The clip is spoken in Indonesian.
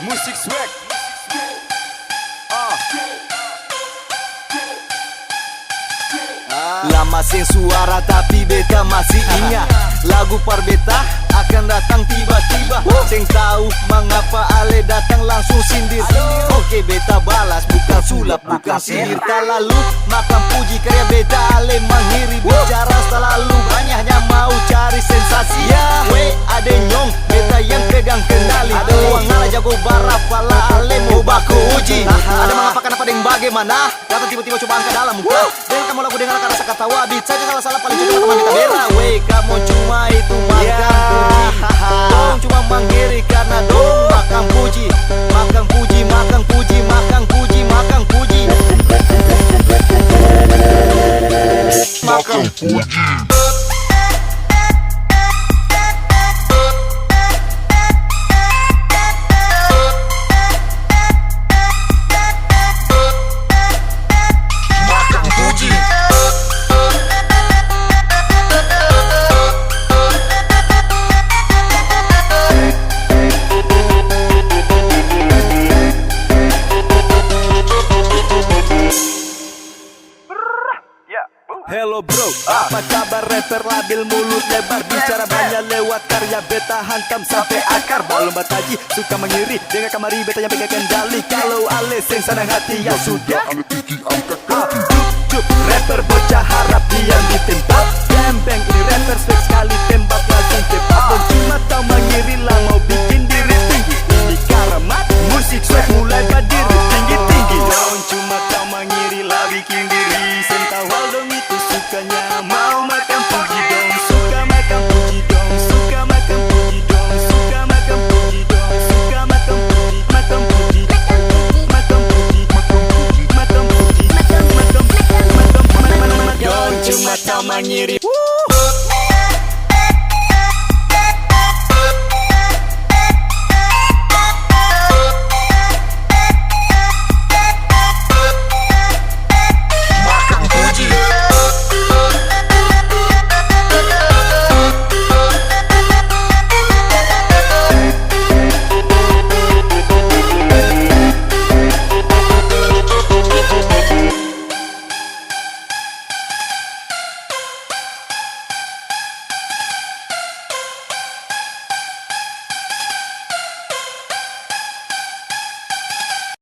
Musik swag. Lama sing suara tapi beta masih ingat. Lagu Parbeta akan datang tiba-tiba. Sing tahu mengapa Ale datang langsung sindir. Oke beta balas bukan sulap bukan sihir. Tak lalu makan puji karya beta Ale menghiri. Bicara selalu banyaknya mau cari sensasi. We ade nyong beta yang pegang kendali. Ada uang ala jago barap pala Ale mau baku uji. Ada mengapakan apa yang bagaimana. Datang tiba-tiba coba angkat dalam muka. Dengan kamu lagu dengar rasa kata wabit saja salah paling cocok teman kita bera. We kamu cuma itu makan puji. Dong cuma menghiri karena dong makan puji. Makan puji, makan puji, makan puji, makan puji. Makan puji. Hello bro, apa kabar rapper labil mulut lebar. Bicara banyak lewat karya beta hantam sampai akar. Balon bataji suka mengiri dengan kamari beta yang pegang kendali. Kalau Ale sing senang hati ya sudah. Cup rapper bocah harap diam di tempat. Bang ini rapper swag sekali tembak langsung tepat. Bang cuma tahu mengiri lah mau bikin diri tinggi. Ini karamat musik swag mulai berdiri tinggi-tinggi. Bang cuma tahu mengiri lah bikin diri sentawal dong itu sukanya mau makan puji dong. Suka makan puji dong. Suka makan puji dong. Suka makan puji dong. Suka makan puji. Makan puji. Makan puji. Makan puji. Makan puji. Makan puji. Dong cuma tahu mengiri.